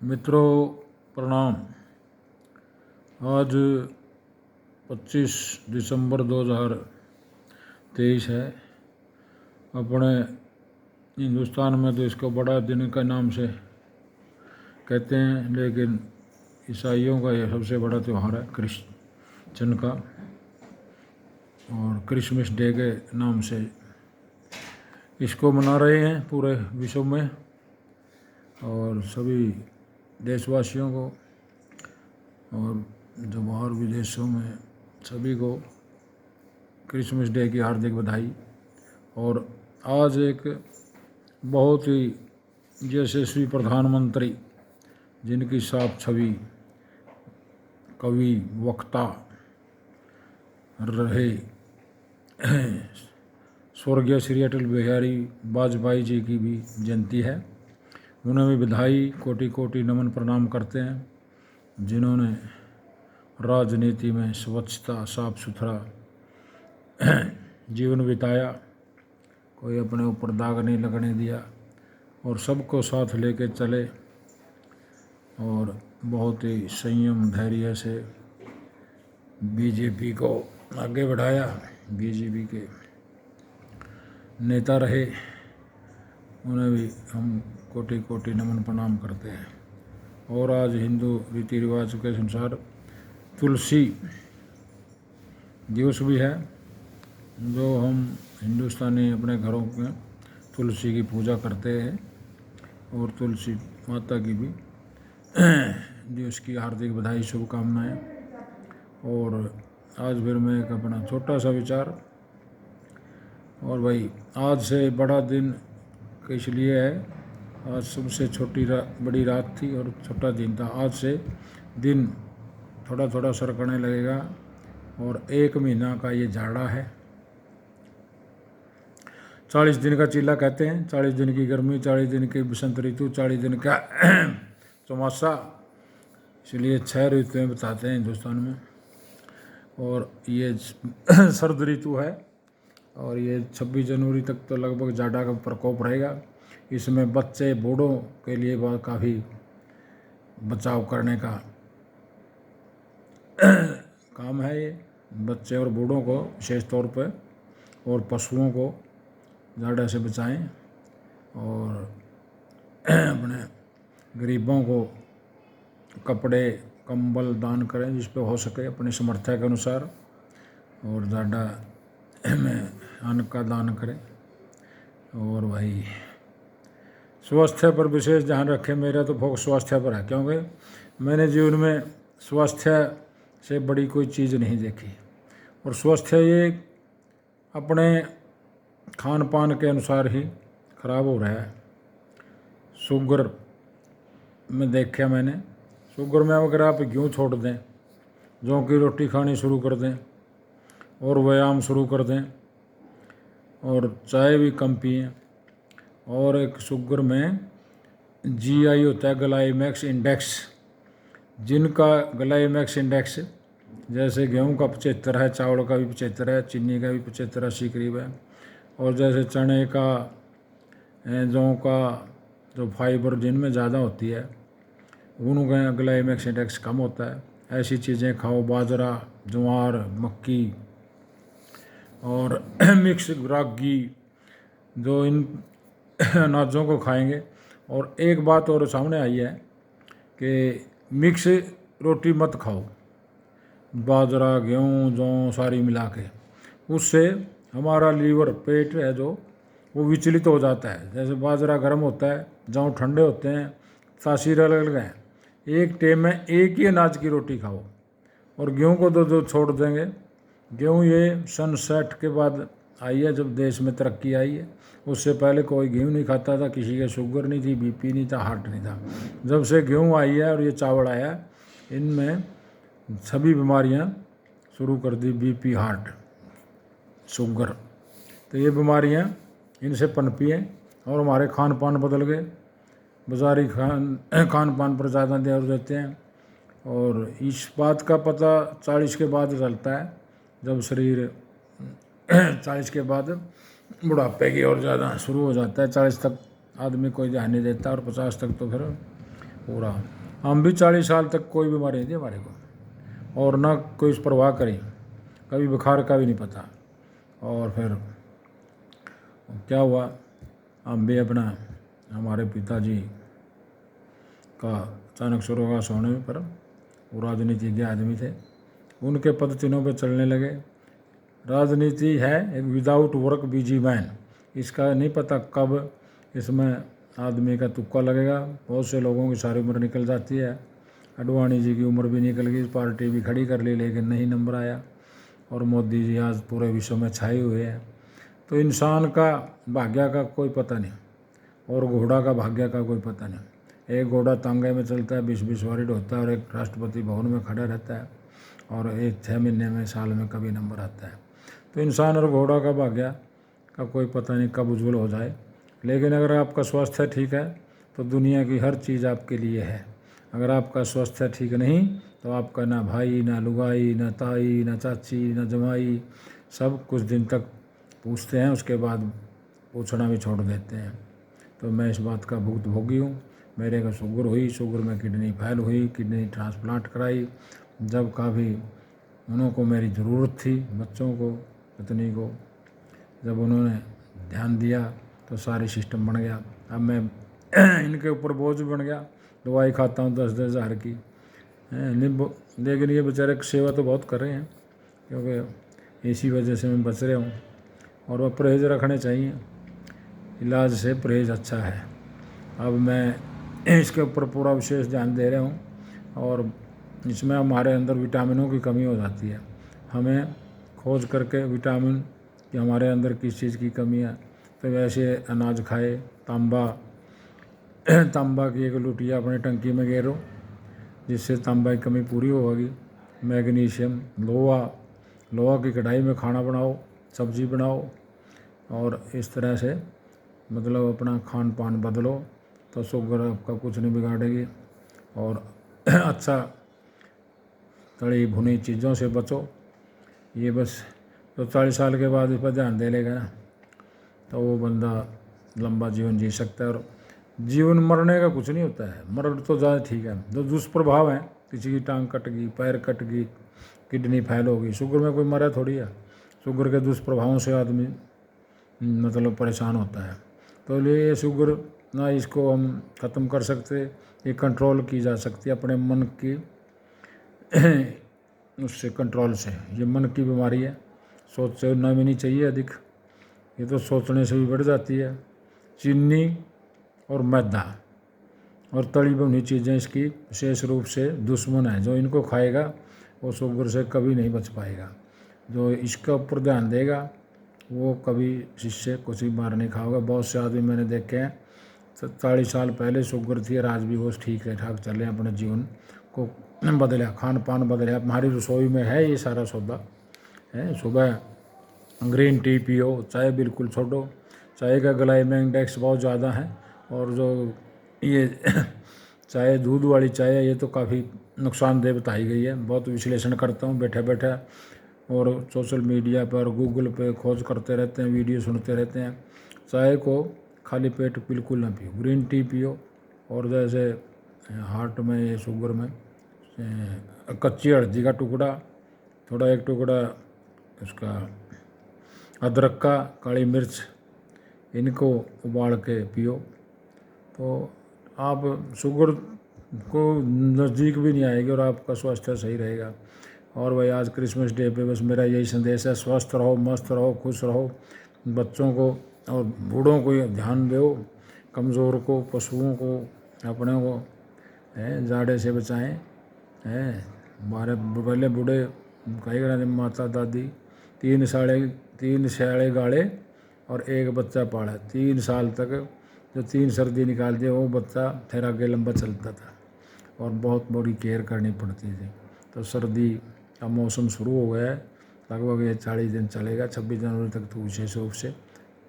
मित्रों प्रणाम। आज 25 दिसंबर 2023 है। अपने हिंदुस्तान में तो इसको बड़ा दिन के नाम से कहते हैं, लेकिन ईसाइयों का यह सबसे बड़ा त्यौहार है क्रिश्चियन का, और क्रिसमस डे के नाम से इसको मना रहे हैं पूरे विश्व में। और सभी देशवासियों को और जो बाहर विदेशों में सभी को क्रिसमस डे की हार्दिक बधाई। और आज एक बहुत ही यशस्वी प्रधानमंत्री, जिनकी साफ छवि कवि वक्ता रहे स्वर्गीय श्री अटल बिहारी वाजपेयी जी की भी जयंती है। उन्हें भी बधाई, कोटि कोटि नमन प्रणाम करते हैं, जिन्होंने राजनीति में स्वच्छता, साफ सुथरा जीवन बिताया, कोई अपने ऊपर दाग नहीं लगने दिया और सबको साथ लेके चले और बहुत ही संयम धैर्य से बीजेपी को आगे बढ़ाया। बीजेपी के नेता रहे, उन्हें भी हम कोटि कोटि नमन प्रणाम करते हैं। और आज हिंदू रीति रिवाज के अनुसार तुलसी दिवस भी है, जो हम हिंदुस्तानी अपने घरों में तुलसी की पूजा करते हैं और तुलसी माता की भी दिवस की हार्दिक बधाई, शुभकामनाएं। और आज फिर मैं एक अपना छोटा सा विचार, और भाई आज से बड़ा दिन किस लिए है, आज सबसे बड़ी रात थी और छोटा दिन था। आज से दिन थोड़ा थोड़ा सरकने लगेगा और 1 महीना का ये जाड़ा है। 40 दिन का चीला कहते हैं, 40 दिन की गर्मी, 40 दिन की बसंत ऋतु, 40 दिन का चौमासा, इसलिए 6 ऋतुएँ बताते हैं हिंदुस्तान में। और ये सर्द ऋतु है और ये 26 जनवरी तक तो लगभग जाड़ा का प्रकोप रहेगा। इसमें बच्चे बूढ़ों के लिए बहुत काफ़ी बचाव करने का काम है ये। बच्चे और बूढ़ों को विशेष तौर पर और पशुओं को जाड़ा से बचाएं और अपने गरीबों को कपड़े कंबल दान करें जिस पे हो सके अपनी समर्थ्य के अनुसार, और जाड़ा में अन्न का दान करें। और भाई स्वास्थ्य पर विशेष ध्यान रखें। मेरा तो फोकस स्वास्थ्य पर है, क्योंकि मैंने जीवन में स्वास्थ्य से बड़ी कोई चीज़ नहीं देखी। और स्वास्थ्य ये अपने खान पान के अनुसार ही खराब हो रहा है। शुगर में देखा मैंने, शुगर में अगर आप गेहूँ छोड़ दें, जौ की रोटी खानी शुरू कर दें और व्यायाम शुरू कर दें और चाय भी कम पिएं, और एक शुगर में GI होता है ग्लाइमेक्स इंडेक्स, जिनका ग्लाइमेक्स इंडेक्स जैसे गेहूं का 75 है, चावल का भी 75 है, चीनी का भी 75-80 करीब है। और जैसे चने का, जौ का जो फाइबर जिनमें ज़्यादा होती है, उनका ग्लाइमेक्स इंडेक्स कम होता है। ऐसी चीज़ें खाओ, बाजरा, ज्वार, मक्की और मिक्स रागी, जो इन अनाजों को खाएंगे। और एक बात और सामने आई है कि मिक्स रोटी मत खाओ, बाजरा, गेहूँ, जौ सारी मिला के, उससे हमारा लीवर, पेट है जो, वो विचलित हो जाता है। जैसे बाजरा गर्म होता है, जौ ठंडे होते हैं, तासीर अलग अलग है। एक टाइम में एक ही अनाज की रोटी खाओ और गेहूँ को दो छोड़ देंगे। गेहूँ ये सन 60 के बाद आई है, जब देश में तरक्की आई है। उससे पहले कोई गेहूँ नहीं खाता था, किसी के शुगर नहीं थी, BP नहीं था, हार्ट नहीं था। जब से गेहूँ आई है और ये चावल आया, इनमें सभी बीमारियाँ शुरू कर दी, BP, हार्ट, शुगर। तो ये बीमारियाँ इनसे पनपी हैं और हमारे खान पान बदल गए। बाजारी खान पान पर ज़्यादा ध्यान देते हैं। और इस बात का पता 40 के बाद चलता है, जब शरीर 40 के बाद बुढ़ापे की ओर ज़्यादा शुरू हो जाता है। 40 तक आदमी कोई ध्यान नहीं देता और 50 तक तो फिर पूरा। हम भी 40 साल तक कोई बीमारी नहीं थी हमारे को, और ना कोई इस परवाह करी, कभी बुखार का भी नहीं पता। और फिर क्या हुआ, हम भी अपना, हमारे पिताजी का अचानक स्वर्गवास होने पर, वो राजनीतिज्ञ आदमी थे, उनके पद चिन्हों पर चलने लगे। राजनीति है एक विदाउट वर्क बिजी मैन, इसका नहीं पता कब इसमें आदमी का तुक्का लगेगा। बहुत से लोगों की सारी उम्र निकल जाती है, अडवाणी जी की उम्र भी निकल गई, पार्टी भी खड़ी कर ली लेकिन नहीं नंबर आया, और मोदी जी आज पूरे विश्व में छाए हुए हैं। तो इंसान का भाग्य का कोई पता नहीं, और घोड़ा का भाग्य का कोई पता नहीं। एक घोड़ा तांगे में चलता है, 20-20 वॉरिड होता है, और एक राष्ट्रपति भवन में खड़ा रहता है, और एक 6 महीने में, साल में कभी नंबर आता है। तो इंसान और घोड़ा का भाग्य का कोई पता नहीं कब उज्जवल हो जाए। लेकिन अगर आपका स्वास्थ्य ठीक है तो दुनिया की हर चीज़ आपके लिए है। अगर आपका स्वास्थ्य ठीक नहीं तो आपका ना भाई, ना लुगाई, ना ताई, ना चाची, ना जमाई, सब कुछ दिन तक पूछते हैं, उसके बाद पूछना भी छोड़ देते हैं। तो मैं इस बात का भुक्तभोगी हूँ। मेरे को शुगर हुई, शुगर में किडनी फेल हुई, किडनी ट्रांसप्लांट कराई, जब काफ़ी उनको मेरी ज़रूरत थी, बच्चों को, पत्नी को, जब उन्होंने ध्यान दिया तो सारी सिस्टम बन गया। अब मैं इनके ऊपर बोझ बन गया, दवाई खाता हूँ 10-10 हज़ार की, लेकिन ये बेचारे सेवा तो बहुत कर रहे हैं, क्योंकि इसी वजह से मैं बच रहा हूँ। और वह परहेज़ रखने चाहिए, इलाज से परहेज़ अच्छा है। अब मैं इसके ऊपर पूरा विशेष ध्यान दे रहा हूँ, और इसमें हमारे अंदर विटामिनों की कमी हो जाती है। हमें खोज करके विटामिन कि हमारे अंदर किस चीज़ की कमी है, तो वैसे अनाज खाए, तांबा की एक लुटिया अपनी टंकी में गेरो, जिससे तांबा की कमी पूरी होगी। मैग्नीशियम, लोहा की कढ़ाई में खाना बनाओ, सब्जी बनाओ, और इस तरह से मतलब अपना खान पान बदलो, तो शुगर आपका कुछ नहीं बिगाड़ेगी। और अच्छा तली भुनी चीज़ों से बचो। ये बस तो 40 साल के बाद इस पर ध्यान दे लेगा ना, तो वो बंदा लंबा जीवन जी सकता है। और जीवन मरने का कुछ नहीं होता है, मरण तो ज़्यादा ठीक है। जो दुष्प्रभाव हैं, किसी की टांग कट गई, पैर कट गई, किडनी फेल हो गई, शुगर में कोई मरा थोड़ी है। शुगर के दुष्प्रभावों से आदमी मतलब परेशान होता है। तो ये शुगर ना, इसको हम ख़त्म कर सकते, ये कंट्रोल की जा सकती है अपने मन की उससे, कंट्रोल से। ये मन की बीमारी है, सोचना भी नहीं चाहिए अधिक, ये तो सोचने से भी बढ़ जाती है। चीनी और मैदा और तली भुनी चीज़ें इसकी विशेष रूप से दुश्मन है। जो इनको खाएगा वो शुगर से कभी नहीं बच पाएगा। जो इसके ऊपर ध्यान देगा वो कभी इससे कुछ भी मार नहीं खाओगा। बहुत से आदमी मैंने देखे हैं 40 साल पहले शुगर थी और आज भी वो ठीक ठाक चल रहे हैं, अपने जीवन को बदला, खान पान बदला। हमारी रसोई में है ये सारा सौदा है। सुबह ग्रीन टी पियो, चाय बिल्कुल छोड़ो, चाय का ग्लाइमेट इंडेक्स बहुत ज़्यादा है। और जो ये चाय, दूध वाली चाय है, ये तो काफ़ी नुकसानदेह बताई गई है। बहुत विश्लेषण करता हूँ बैठा बैठा, और सोशल मीडिया पर, गूगल पे खोज करते रहते हैं, वीडियो सुनते रहते हैं। चाय को खाली पेट बिल्कुल ना पियो, ग्रीन टी पियो। और जैसे हार्ट में, ये शुगर में, कच्ची हल्दी का टुकड़ा, थोड़ा एक टुकड़ा उसका अदरक का, काली मिर्च, इनको उबाल के पियो, तो आप शुगर को नज़दीक भी नहीं आएगी और आपका स्वास्थ्य सही रहेगा। और भाई आज क्रिसमस डे पे बस मेरा यही संदेश है, स्वस्थ रहो, मस्त रहो, खुश रहो। बच्चों को और बूढ़ों को ध्यान दो, कमज़ोर को, पशुओं को, अपने को जाड़े से बचाएं। हमारे पहले बूढ़े कई तरह माता दादी 3 साले गाड़े और एक बच्चा पाला, 3 साल तक जो 3 सर्दी निकाल दिए वो बच्चा फिर आगे लंबा चलता था, और बहुत बड़ी केयर करनी पड़ती थी। तो सर्दी का मौसम शुरू हो गया है, लगभग ये 40 दिन चलेगा, 26 जनवरी तक तो विशेष रूप से।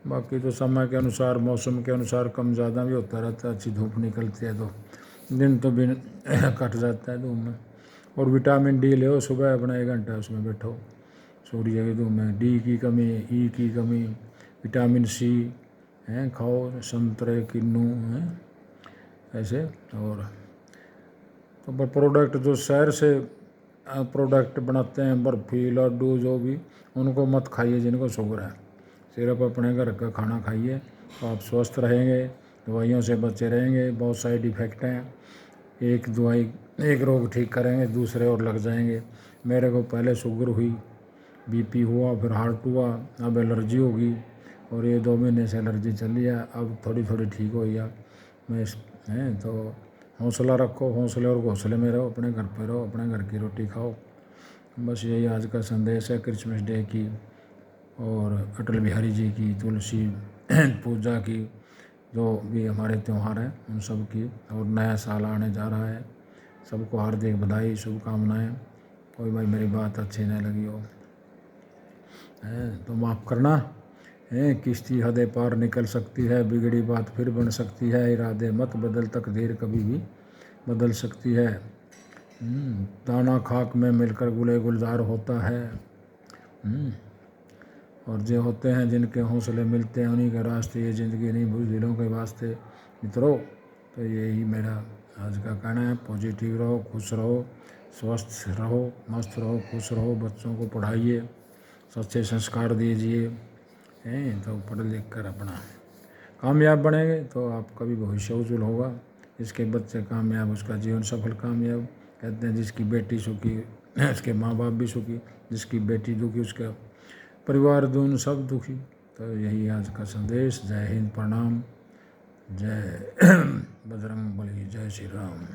बाकी तो समय के अनुसार, मौसम के अनुसार कम ज़्यादा भी होता रहता है। अच्छी धूप निकलती है तो दिन तो बिन कट जाता है धूप में। और विटामिन डी ले, सुबह अपना 1 घंटा उसमें बैठो सूर्य की धूप में। डी की कमी, ई की कमी, विटामिन सी खाओ, संतरे, किन्नू ऐसे। और तो पर प्रोडक्ट जो शहर से प्रोडक्ट बनाते हैं, बर्फ़ी लड्डू जो भी, उनको मत खाइए जिनको शुगर है। सिर्फ अपने घर का खाना खाइए तो आप स्वस्थ रहेंगे, दवाइयों से बचे रहेंगे। बहुत साइड इफ़ेक्ट हैं, एक दवाई एक रोग ठीक करेंगे दूसरे और लग जाएंगे। मेरे को पहले शुगर हुई, बीपी हुआ, फिर हार्ट हुआ, अब एलर्जी होगी और ये 2 महीने से एलर्जी चली है, अब थोड़ी थोड़ी ठीक हो गया। मैं हैं तो हौसला रखो, हौसले और घोंसले में रहो, अपने घर पे रहो, अपने घर की रोटी खाओ। बस यही आज का संदेश है क्रिसमस डे की और अटल बिहारी जी की, तुलसी पूजा की, जो भी हमारे त्यौहार हैं उन सब की। और नया साल आने जा रहा है, सबको हार्दिक बधाई, शुभकामनाएं। कोई भाई मेरी बात अच्छी नहीं लगी हो तो माफ़ करना है। किश्ती हदे पार निकल सकती है, बिगड़ी बात फिर बन सकती है, इरादे मत बदल, तकदीर कभी भी बदल सकती है। दाना खाक में मिलकर गुले गुलजार होता है। और जो होते हैं जिनके हौसले मिलते हैं उन्हीं के रास्ते, ये ज़िंदगी नहीं बुज़दिलों के वास्ते मित्रों। तो यही मेरा आज का कहना है। पॉजिटिव रहो, खुश रहो, स्वस्थ रहो, मस्त रहो, खुश रहो। बच्चों को पढ़ाइए, सच्चे संस्कार दीजिए, तो पढ़ लिख कर अपना कामयाब बनेंगे तो आपका भी भविष्य उज्जवल होगा। जिसके बच्चे कामयाब उसका जीवन सफल कामयाब। कहते हैं जिसकी बेटी सुखी उसके माँ बाप भी सुखी, जिसकी बेटी दुखी उसका परिवार दोनों सब दुखी। तो यही आज का संदेश। जय हिंद, प्रणाम, जय बजरंग बली, जय श्री राम।